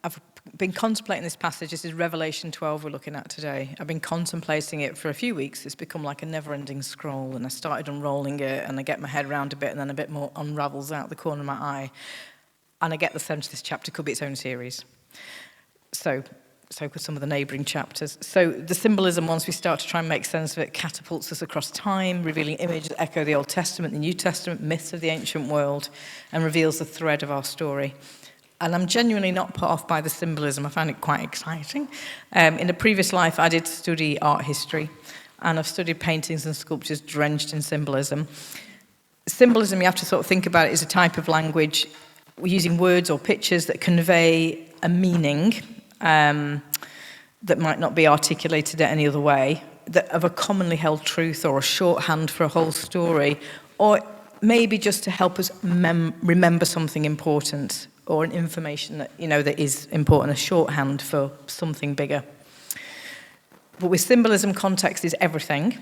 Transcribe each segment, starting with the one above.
I've been contemplating this passage. This is Revelation 12 we're looking at today. I've been contemplating it for a few weeks. It's become like a never-ending scroll, and I started unrolling it, and I get my head around a bit, and then a bit more unravels out the corner of my eye. And I get the sense this chapter could be its own series. So could some of the neighbouring chapters. So the symbolism, once we start to try and make sense of it, catapults us across time, revealing images that echo the Old Testament, the New Testament, myths of the ancient world, and reveals the thread of our story. And I'm genuinely not put off by the symbolism. I find it quite exciting. In a previous life, I did study art history, and I've studied paintings and sculptures drenched in symbolism. Symbolism, you have to sort of think about it as a type of language. We're using words or pictures that convey a meaning that might not be articulated any other way, that of a commonly held truth or a shorthand for a whole story, or maybe just to help us remember something important or an information that, that is important, a shorthand for something bigger. But with symbolism, context is everything.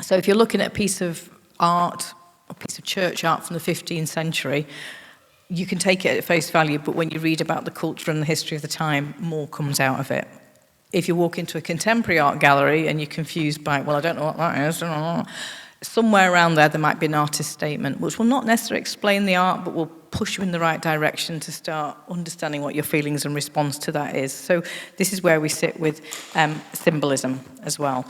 So if you're looking at a piece of art, a piece of church art from the 15th century, you can take it at face value, but when you read about the culture and the history of the time, more comes out of it. If you walk into a contemporary art gallery and you're confused by, well, I don't know what that is, somewhere around there might be an artist's statement, which will not necessarily explain the art, but will push you in the right direction to start understanding what your feelings and response to that is. So this is where we sit with symbolism as well.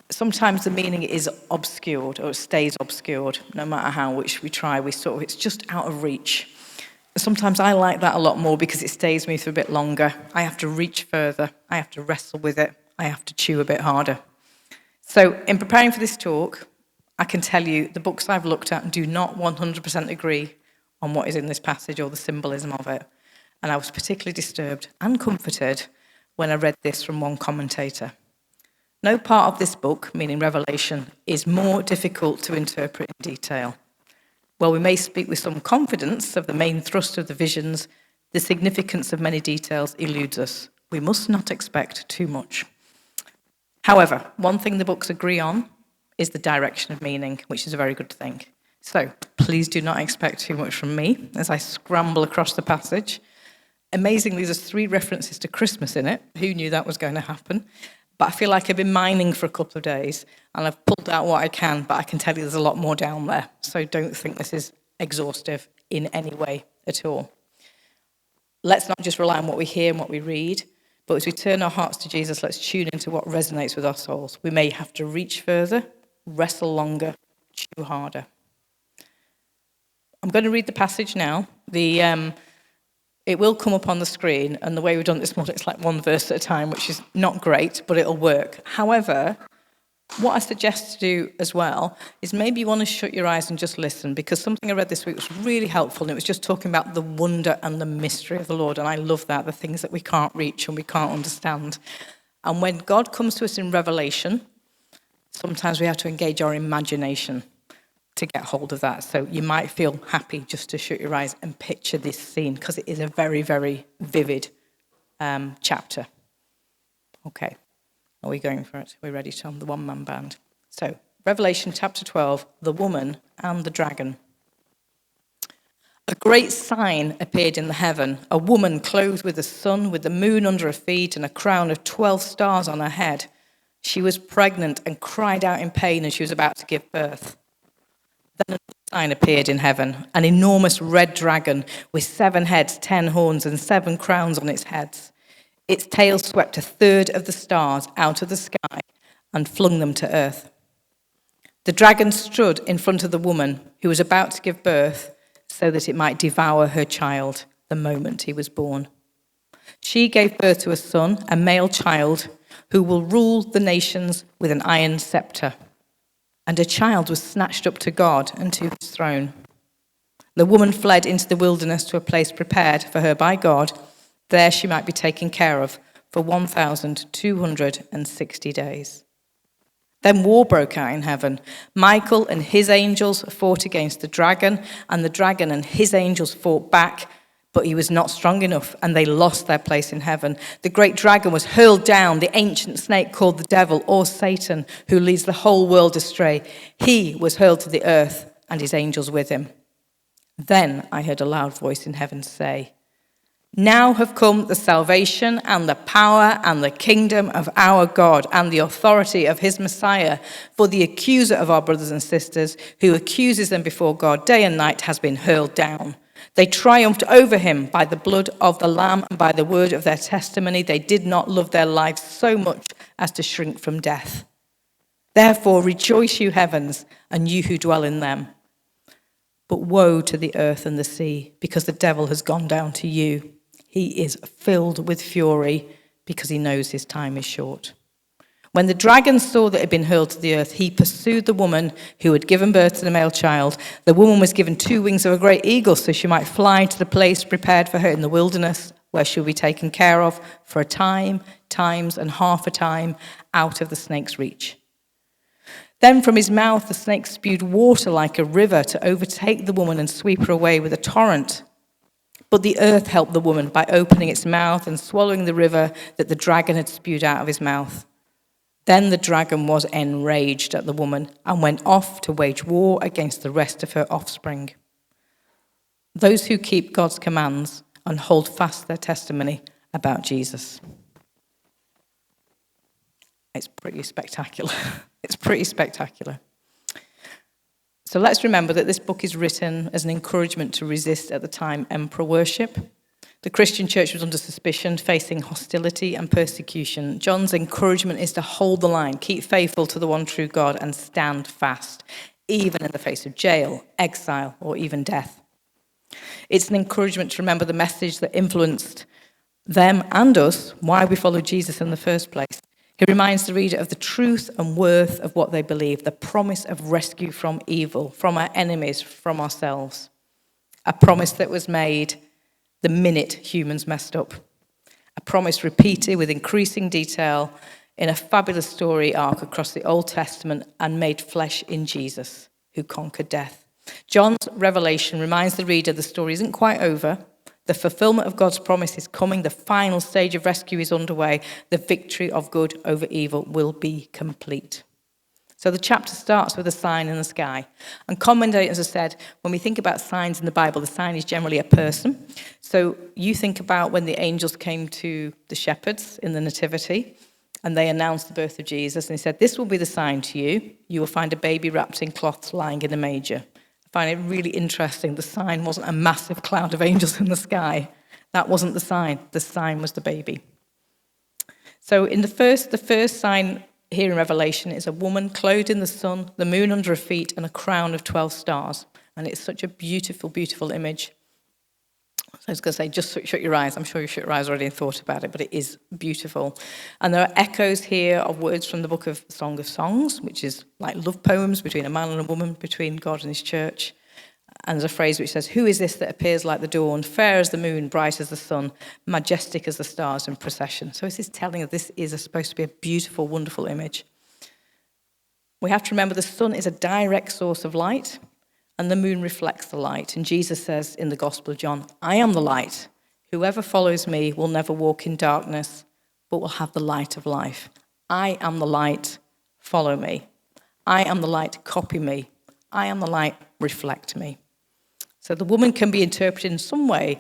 Sometimes the meaning is obscured, or it stays obscured, no matter how which we try. It's just out of reach. Sometimes I like that a lot more because it stays with me for a bit longer. I have to reach further. I have to wrestle with it. I have to chew a bit harder. So in preparing for this talk, I can tell you the books I've looked at do not 100% agree on what is in this passage or the symbolism of it. And I was particularly disturbed and comforted when I read this from one commentator. No part of this book, meaning Revelation, is more difficult to interpret in detail. While we may speak with some confidence of the main thrust of the visions, the significance of many details eludes us. We must not expect too much. However, one thing the books agree on is the direction of meaning, which is a very good thing. So please do not expect too much from me as I scramble across the passage. Amazingly, there's 3 references to Christmas in it. Who knew that was going to happen? But I feel like I've been mining for a couple of days, and I've pulled out what I can, but I can tell you there's a lot more down there. So don't think this is exhaustive in any way at all. Let's not just rely on what we hear and what we read, but as we turn our hearts to Jesus, let's tune into what resonates with our souls. We may have to reach further, wrestle longer, chew harder. I'm going to read the passage now. It will come up on the screen, and the way we've done it this morning, it's like one verse at a time, which is not great, but it'll work. However, what I suggest to do as well is maybe you want to shut your eyes and just listen, because something I read this week was really helpful, and it was just talking about the wonder and the mystery of the Lord, and I love that, the things that we can't reach and we can't understand. And when God comes to us in Revelation, sometimes we have to engage our imagination to get hold of that. So you might feel happy just to shut your eyes and picture this scene, because it is a very, very vivid chapter. Okay, are we going for it? We're ready, Tom, the one-man band. So, Revelation chapter 12, the woman and the dragon. A great sign appeared in the heaven, a woman clothed with the sun, with the moon under her feet, and a crown of 12 stars on her head. She was pregnant and cried out in pain as she was about to give birth. Then another sign appeared in heaven, an enormous red dragon with 7 heads, 10 horns, and 7 crowns on its heads. Its tail swept a third of the stars out of the sky and flung them to earth. The dragon stood in front of the woman who was about to give birth so that it might devour her child the moment he was born. She gave birth to a son, a male child, who will rule the nations with an iron scepter. And a child was snatched up to God and to his throne. The woman fled into the wilderness to a place prepared for her by God. There she might be taken care of for 1,260 days. Then war broke out in heaven. Michael and his angels fought against the dragon, and the dragon and his angels fought back, but he was not strong enough, and they lost their place in heaven. The great dragon was hurled down, the ancient snake called the devil, or Satan, who leads the whole world astray. He was hurled to the earth, and his angels with him. Then I heard a loud voice in heaven say, "Now have come the salvation and the power and the kingdom of our God and the authority of his Messiah. For the accuser of our brothers and sisters, who accuses them before God day and night, has been hurled down. They triumphed over him by the blood of the Lamb and by the word of their testimony. They did not love their lives so much as to shrink from death. Therefore rejoice, you heavens, and you who dwell in them. But woe to the earth and the sea, because the devil has gone down to you. He is filled with fury, because he knows his time is short." When the dragon saw that it had been hurled to the earth, he pursued the woman who had given birth to the male child. The woman was given 2 wings of a great eagle, so she might fly to the place prepared for her in the wilderness, where she will be taken care of for a time, times, and half a time, out of the snake's reach. Then from his mouth the snake spewed water like a river to overtake the woman and sweep her away with a torrent. But the earth helped the woman by opening its mouth and swallowing the river that the dragon had spewed out of his mouth. Then the dragon was enraged at the woman and went off to wage war against the rest of her offspring. Those who keep God's commands and hold fast their testimony about Jesus. It's pretty spectacular. It's pretty spectacular. So let's remember that this book is written as an encouragement to resist at the time emperor worship. The Christian church was under suspicion, facing hostility and persecution. John's encouragement is to hold the line, keep faithful to the one true God, and stand fast, even in the face of jail, exile, or even death. It's an encouragement to remember the message that influenced them and us, why we followed Jesus in the first place. He reminds the reader of the truth and worth of what they believe, the promise of rescue from evil, from our enemies, from ourselves. A promise that was made the minute humans messed up. A promise repeated with increasing detail in a fabulous story arc across the Old Testament and made flesh in Jesus, who conquered death. John's revelation reminds the reader the story isn't quite over. The fulfillment of God's promise is coming. The final stage of rescue is underway. The victory of good over evil will be complete. So the chapter starts with a sign in the sky. And commentators have said, when we think about signs in the Bible, the sign is generally a person. So you think about when the angels came to the shepherds in the Nativity, and they announced the birth of Jesus, and they said, "This will be the sign to you. You will find a baby wrapped in cloths lying in a manger." I find it really interesting. The sign wasn't a massive cloud of angels in the sky. That wasn't the sign. The sign was the baby. So in the first sign here in Revelation is a woman clothed in the sun, the moon under her feet, and a crown of 12 stars. And it's such a beautiful, beautiful image. So I was going to say, just shut your eyes. I'm sure you shut your eyes already and thought about it, but it is beautiful. And there are echoes here of words from the book of Song of Songs, which is like love poems between a man and a woman, between God and his church. And there's a phrase which says, "Who is this that appears like the dawn, fair as the moon, bright as the sun, majestic as the stars in procession?" So this is telling us this is supposed to be a beautiful, wonderful image. We have to remember the sun is a direct source of light, and the moon reflects the light. And Jesus says in the Gospel of John, "I am the light. Whoever follows me will never walk in darkness, but will have the light of life. I am the light. Follow me. I am the light. Copy me. I am the light. Reflect me." So the woman can be interpreted in some way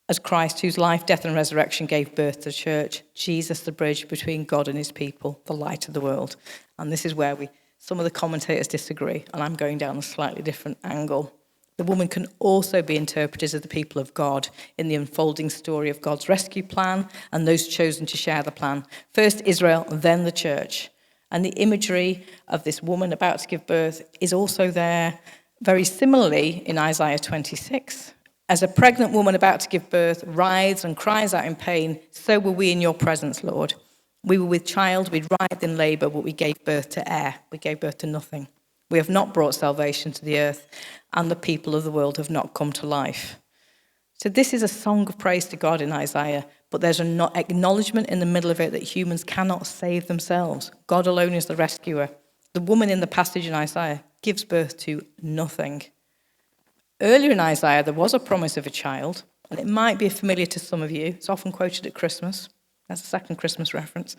as Christ, whose life, death, and resurrection gave birth to the church. Jesus, the bridge between God and his people, the light of the world. And this is where some of the commentators disagree, and I'm going down a slightly different angle. The woman can also be interpreted as the people of God in the unfolding story of God's rescue plan and those chosen to share the plan. First Israel, then the church. And the imagery of this woman about to give birth is also there very similarly in Isaiah 26. As a pregnant woman about to give birth writhes and cries out in pain, so were we in your presence, Lord. We were with child, we writhed in labor, but we gave birth to air. We gave birth to nothing. We have not brought salvation to the earth, and the people of the world have not come to life. So this is a song of praise to God in Isaiah, but there's an acknowledgement in the middle of it that humans cannot save themselves. God alone is the rescuer. The woman in the passage in Isaiah gives birth to nothing. Earlier in Isaiah, there was a promise of a child, and it might be familiar to some of you. It's often quoted at Christmas. That's a second Christmas reference.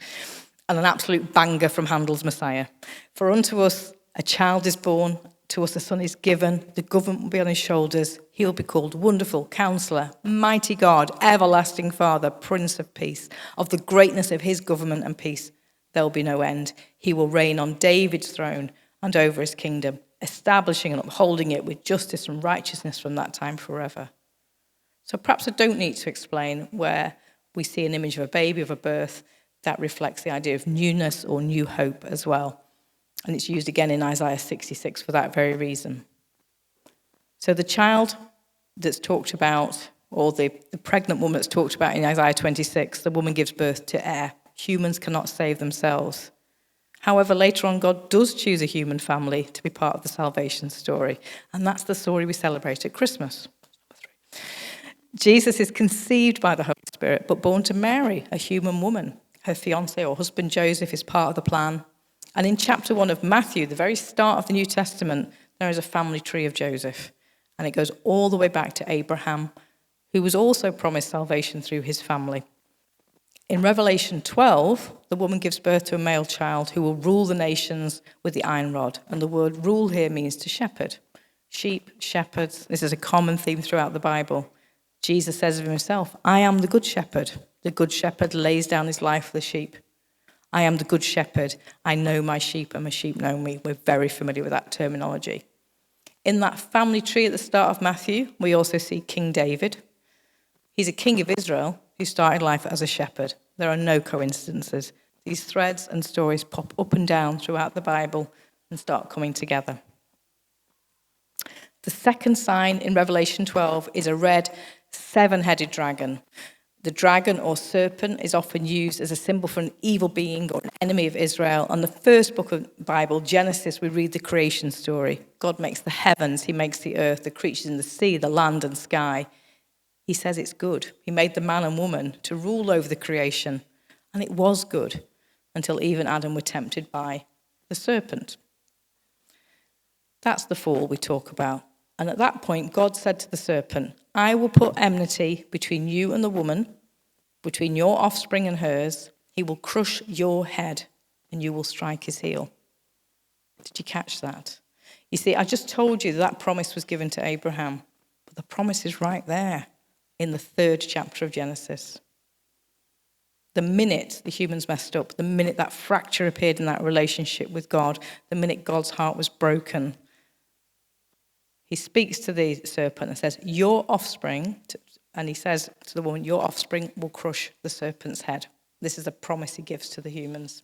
And an absolute banger from Handel's Messiah. "For unto us a child is born, To us a son is given, the government will be on his shoulders. He will be called Wonderful, Counselor, Mighty God, Everlasting Father, Prince of Peace. Of the greatness of his government and peace, there will be no end. He will reign on David's throne and over his kingdom, establishing and upholding it with justice and righteousness from that time forever. So perhaps I don't need to explain where we see an image of a baby, of a birth, that reflects the idea of newness or new hope as well. And it's used again in Isaiah 66 for that very reason. So the child that's talked about, or the pregnant woman that's talked about in Isaiah 26, the woman gives birth to heir. Humans cannot save themselves. However, later on, God does choose a human family to be part of the salvation story. And that's the story we celebrate at Christmas. Jesus is conceived by the Holy Spirit, but born to Mary, a human woman. Her fiancé or husband Joseph is part of the plan. And in chapter 1 of Matthew, the very start of the New Testament, there is a family tree of Joseph. And it goes all the way back to Abraham, who was also promised salvation through his family. In Revelation 12, the woman gives birth to a male child who will rule the nations with the iron rod. And the word rule here means to shepherd. Sheep, shepherds, this is a common theme throughout the Bible. Jesus says of himself, I am the good shepherd. The good shepherd lays down his life for the sheep. I am the good shepherd. I know my sheep and my sheep know me. We're very familiar with that terminology. In that family tree at the start of Matthew, we also see King David. He's a king of Israel who started life as a shepherd. There are no coincidences. These threads and stories pop up and down throughout the Bible and start coming together. The second sign in Revelation 12 is a red seven-headed dragon. The dragon or serpent is often used as a symbol for an evil being or an enemy of Israel. On the first book of the Bible, Genesis, we read the creation story. God makes the heavens, he makes the earth, the creatures in the sea, the land and sky. He says it's good. He made the man and woman to rule over the creation. And it was good until Eve and Adam were tempted by the serpent. That's the fall we talk about. And at that point, God said to the serpent, I will put enmity between you and the woman, between your offspring and hers. He will crush your head and you will strike his heel. Did you catch that? You see, I just told you that promise was given to Abraham, but the promise is right there in the 3rd chapter of Genesis. The minute the humans messed up, the minute that fracture appeared in that relationship with God, the minute God's heart was broken, he speaks to the serpent and says, your offspring, and he says to the woman, your offspring will crush the serpent's head. This is a promise he gives to the humans.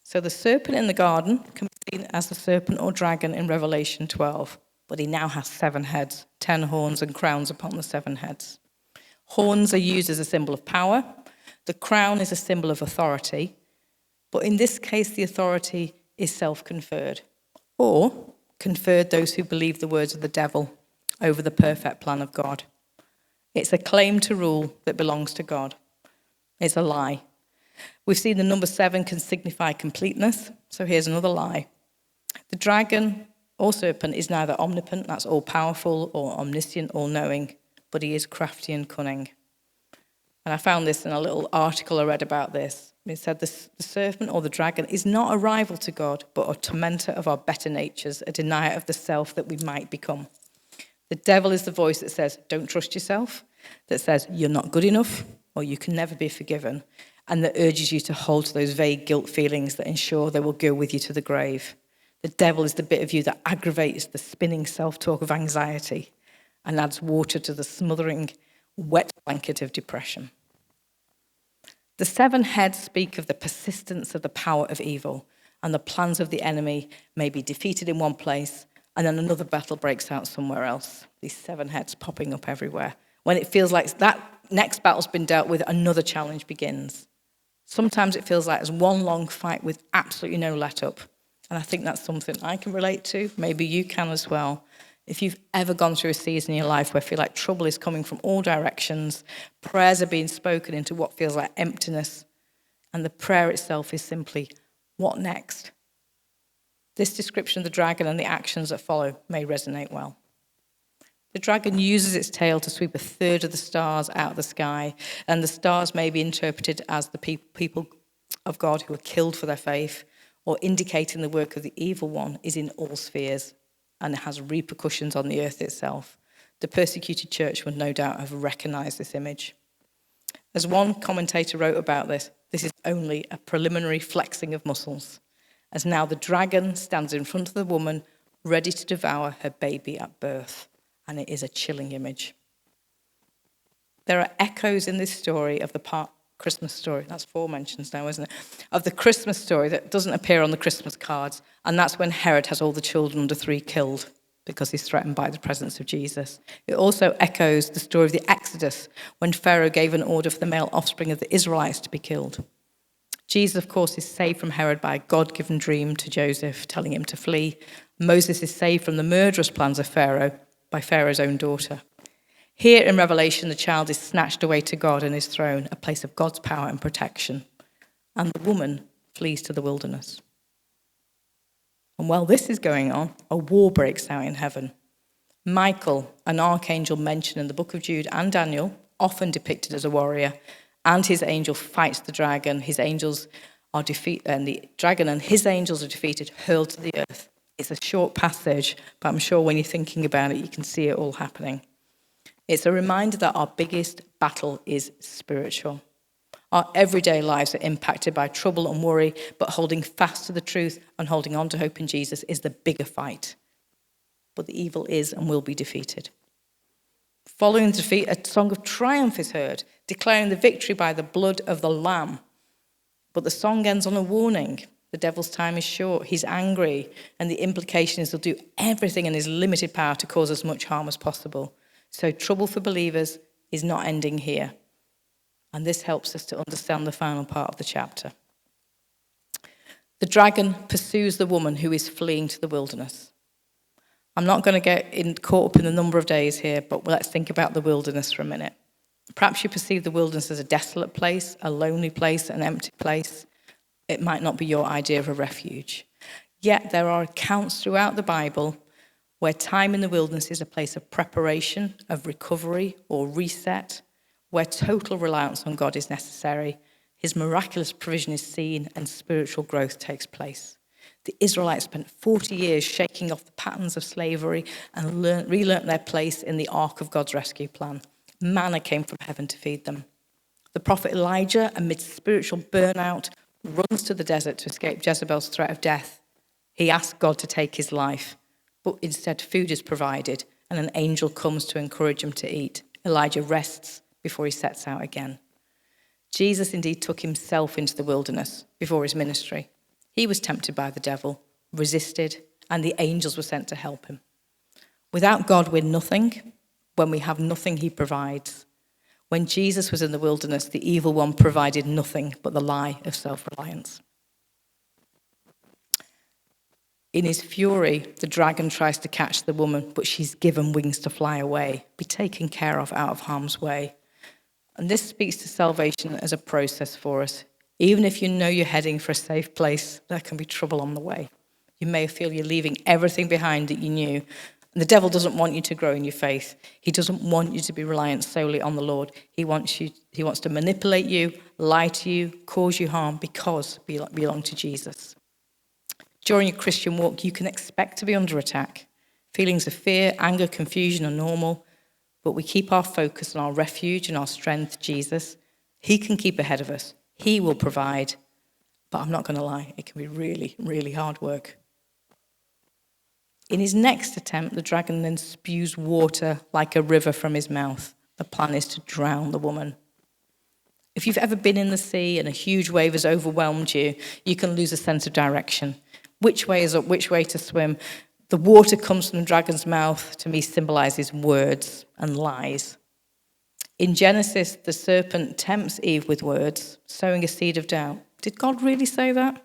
So the serpent in the garden can be seen as the serpent or dragon in Revelation 12, but he now has 7 heads, 10 horns and crowns upon the 7 heads. Horns are used as a symbol of power. The crown is a symbol of authority, but in this case the authority is self-conferred, or conferred those who believe the words of the devil over the perfect plan of God. It's a claim to rule that belongs to God. It's a lie. We've seen the number 7 can signify completeness, so here's another lie. The dragon or serpent is neither omnipotent, that's all-powerful, or omniscient, all-knowing, but he is crafty and cunning. And I found this in a little article I read about this. It said the serpent or the dragon is not a rival to God, but a tormentor of our better natures, a denier of the self that we might become. The devil is the voice that says, don't trust yourself, that says you're not good enough or you can never be forgiven, and that urges you to hold to those vague guilt feelings that ensure they will go with you to the grave. The devil is the bit of you that aggravates the spinning self-talk of anxiety and adds water to the smothering, wet blanket of depression. The 7 heads speak of the persistence of the power of evil, and the plans of the enemy may be defeated in one place, and then another battle breaks out somewhere else. These 7 heads popping up everywhere. When it feels like that next battle's been dealt with, another challenge begins. Sometimes it feels like it's one long fight with absolutely no let-up. And I think that's something I can relate to. Maybe you can as well. If you've ever gone through a season in your life where you feel like trouble is coming from all directions, prayers are being spoken into what feels like emptiness, and the prayer itself is simply, what next? This description of the dragon and the actions that follow may resonate well. The dragon uses its tail to sweep 1/3 of the stars out of the sky, and the stars may be interpreted as the people of God who were killed for their faith, or indicating the work of the evil one, is in all spheres and has repercussions on the earth itself. The persecuted church would no doubt have recognised this image. As one commentator wrote about this is only a preliminary flexing of muscles, as now the dragon stands in front of the woman, ready to devour her baby at birth. And it is a chilling image. There are echoes in this story of the Christmas story. That's 4 mentions now, isn't it? Of the Christmas story that doesn't appear on the Christmas cards. And that's when Herod has all the children under 3 killed because he's threatened by the presence of Jesus. It also echoes the story of the Exodus, when Pharaoh gave an order for the male offspring of the Israelites to be killed. Jesus, of course, is saved from Herod by a God-given dream to Joseph, telling him to flee. Moses is saved from the murderous plans of Pharaoh by Pharaoh's own daughter. Here in Revelation, the child is snatched away to God and his throne, a place of God's power and protection. And the woman flees to the wilderness. And while this is going on, a war breaks out in heaven. Michael, an archangel mentioned in the book of Jude and Daniel, often depicted as a warrior, and his angel fights the dragon. His angels are defeated, and the dragon and his angels are defeated, hurled to the earth. It's a short passage, but I'm sure when you're thinking about it, you can see it all happening. It's a reminder that our biggest battle is spiritual. Our everyday lives are impacted by trouble and worry, but holding fast to the truth and holding on to hope in Jesus is the bigger fight. But the evil is and will be defeated. Following the defeat, a song of triumph is heard, declaring the victory by the blood of the Lamb. But the song ends on a warning. The devil's time is short. He's angry. And the implication is he'll do everything in his limited power to cause as much harm as possible. So trouble for believers is not ending here. And this helps us to understand the final part of the chapter. The dragon pursues the woman who is fleeing to the wilderness. I'm not going to get caught up in the number of days here, but let's think about the wilderness for a minute. Perhaps you perceive the wilderness as a desolate place, a lonely place, an empty place. It might not be your idea of a refuge. Yet there are accounts throughout the Bible where time in the wilderness is a place of preparation, of recovery or reset, where total reliance on God is necessary, his miraculous provision is seen, and spiritual growth takes place. The Israelites spent 40 years shaking off the patterns of slavery and relearnt their place in the ark of God's rescue plan. Manna came from heaven to feed them. The prophet Elijah, amidst spiritual burnout, runs to the desert to escape Jezebel's threat of death. He asks God to take his life, but instead food is provided and an angel comes to encourage him to eat. Elijah rests before he sets out again. Jesus indeed took himself into the wilderness before his ministry. He was tempted by the devil, resisted, and the angels were sent to help him. Without God, we're nothing. When we have nothing, he provides. When Jesus was in the wilderness, the evil one provided nothing but the lie of self-reliance. In his fury, the dragon tries to catch the woman, but she's given wings to fly away, be taken care of out of harm's way. And this speaks to salvation as a process for us. Even if you know you're heading for a safe place, there can be trouble on the way. You may feel you're leaving everything behind that you knew. And the devil doesn't want you to grow in your faith. He doesn't want you to be reliant solely on the Lord. He wants to manipulate you, lie to you, cause you harm because you belong to Jesus. During your Christian walk, you can expect to be under attack. Feelings of fear, anger, confusion are normal, but we keep our focus on our refuge and our strength, Jesus. He can keep ahead of us. He will provide. But I'm not going to lie, it can be really, really hard work. In his next attempt, the dragon then spews water like a river from his mouth. The plan is to drown the woman. If you've ever been in the sea and a huge wave has overwhelmed you, you can lose a sense of direction. Which way is up, which way to swim? The water comes from the dragon's mouth, to me, symbolizes words and lies. In Genesis, the serpent tempts Eve with words, sowing a seed of doubt. Did God really say that?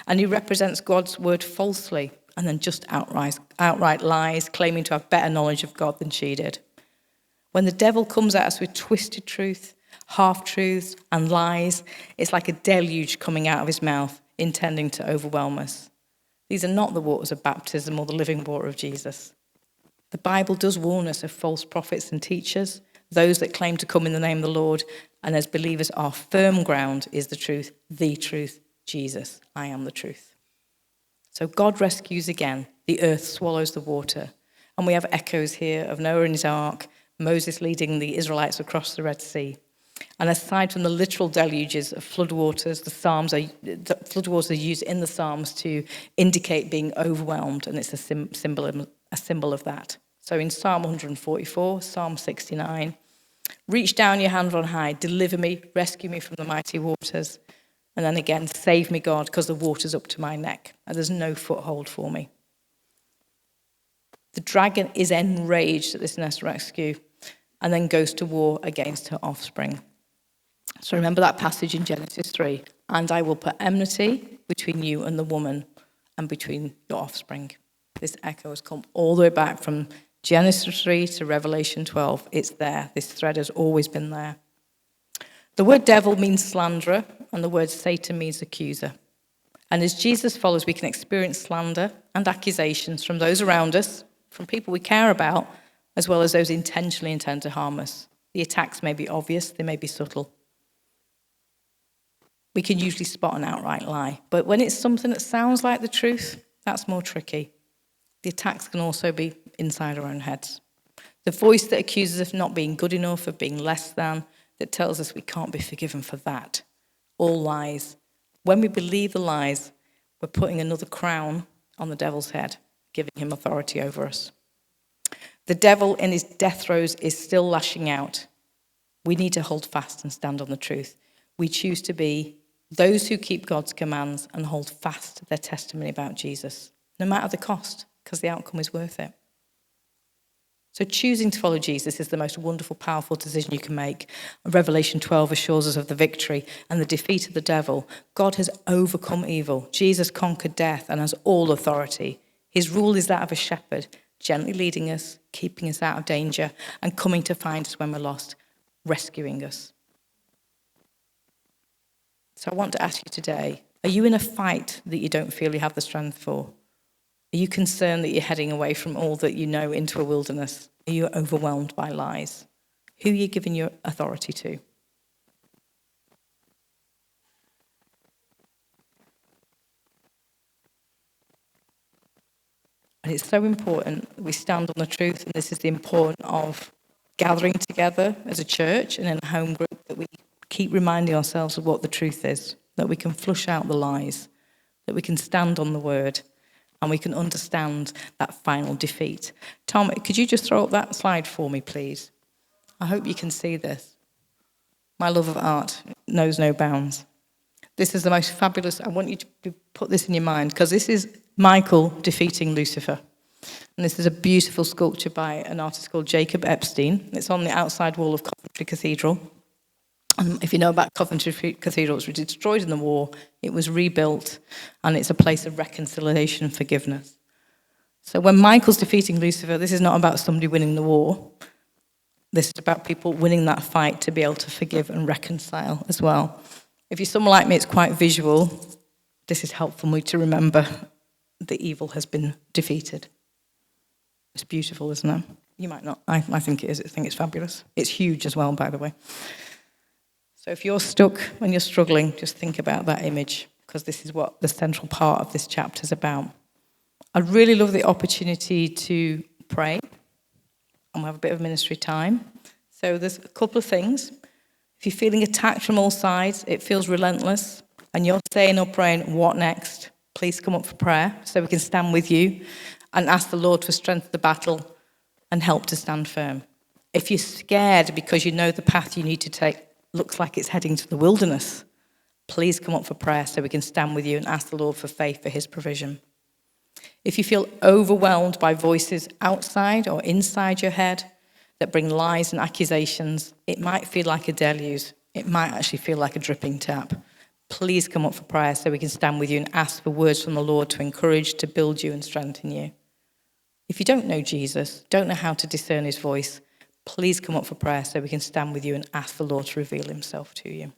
And he represents God's word falsely, and then just outright lies, claiming to have better knowledge of God than she did. When the devil comes at us with twisted truth, half-truths and lies, it's like a deluge coming out of his mouth, intending to overwhelm us. These are not the waters of baptism or the living water of Jesus. The Bible does warn us of false prophets and teachers, those that claim to come in the name of the Lord, and as believers, our firm ground is the truth, Jesus, I am the truth. So God rescues again. The earth swallows the water. And we have echoes here of Noah and his ark, Moses leading the Israelites across the Red Sea. And aside from the literal deluges of floodwaters, the floodwaters are used in the Psalms to indicate being overwhelmed, and it's a symbol of that. So in Psalm 144, Psalm 69, reach down your hand on high, deliver me, rescue me from the mighty waters. And then again, save me, God, because the water's up to my neck, and there's no foothold for me. The dragon is enraged at this nest rescue and then goes to war against her offspring. So remember that passage in Genesis 3. And I will put enmity between you and the woman and between your offspring. This echo has come all the way back from Genesis 3 to Revelation 12. It's there. This thread has always been there. The word devil means slanderer, and the word Satan means accuser. And as Jesus follows, we can experience slander and accusations from those around us, from people we care about, as well as those intentionally intend to harm us. The attacks may be obvious, they may be subtle. We can usually spot an outright lie, but when it's something that sounds like the truth, that's more tricky. The attacks can also be inside our own heads. The voice that accuses us of not being good enough, of being less than, that tells us we can't be forgiven for that. All lies. When we believe the lies, we're putting another crown on the devil's head, giving him authority over us. The devil in his death throes is still lashing out. We need to hold fast and stand on the truth. We choose to be those who keep God's commands and hold fast to their testimony about Jesus, no matter the cost, because the outcome is worth it. So choosing to follow Jesus is the most wonderful, powerful decision you can make. Revelation 12 assures us of the victory and the defeat of the devil. God has overcome evil. Jesus conquered death and has all authority. His rule is that of a shepherd, gently leading us, keeping us out of danger, and coming to find us when we're lost, rescuing us. So I want to ask you today, are you in a fight that you don't feel you have the strength for? Are you concerned that you're heading away from all that you know into a wilderness? Are you overwhelmed by lies? Who are you giving your authority to? And it's so important that we stand on the truth, and this is the importance of gathering together as a church and in a home group, that we keep reminding ourselves of what the truth is, that we can flush out the lies, that we can stand on the word, and we can understand that final defeat. Tom, could you just throw up that slide for me, please? I hope you can see this. My love of art knows no bounds. This is the most fabulous. I want you to put this in your mind, because this is Michael defeating Lucifer. And this is a beautiful sculpture by an artist called Jacob Epstein. It's on the outside wall of Coventry Cathedral. And if you know about Coventry Cathedral, it was destroyed in the war. It was rebuilt, and it's a place of reconciliation and forgiveness. So when Michael's defeating Lucifer, this is not about somebody winning the war. This is about people winning that fight to be able to forgive and reconcile as well. If you're someone like me, it's quite visual. This is helpful for me to remember that evil has been defeated. It's beautiful, isn't it? You might not. I think it is. I think it's fabulous. It's huge as well, by the way. So if you're stuck when you're struggling, just think about that image, because this is what the central part of this chapter is about. I'd really love the opportunity to pray, and we'll have a bit of ministry time. So there's a couple of things. If you're feeling attacked from all sides, it feels relentless, and you're saying or praying, what next? Please come up for prayer so we can stand with you and ask the Lord for strength of the battle and help to stand firm. If you're scared because you know the path you need to take looks like it's heading to the wilderness, please come up for prayer so we can stand with you and ask the Lord for faith for his provision. If you feel overwhelmed by voices outside or inside your head that bring lies and accusations, it might feel like a deluge. It might actually feel like a dripping tap. Please come up for prayer so we can stand with you and ask for words from the Lord to encourage, to build you and strengthen you. If you don't know Jesus, don't know how to discern his voice, please come up for prayer so we can stand with you and ask the Lord to reveal himself to you.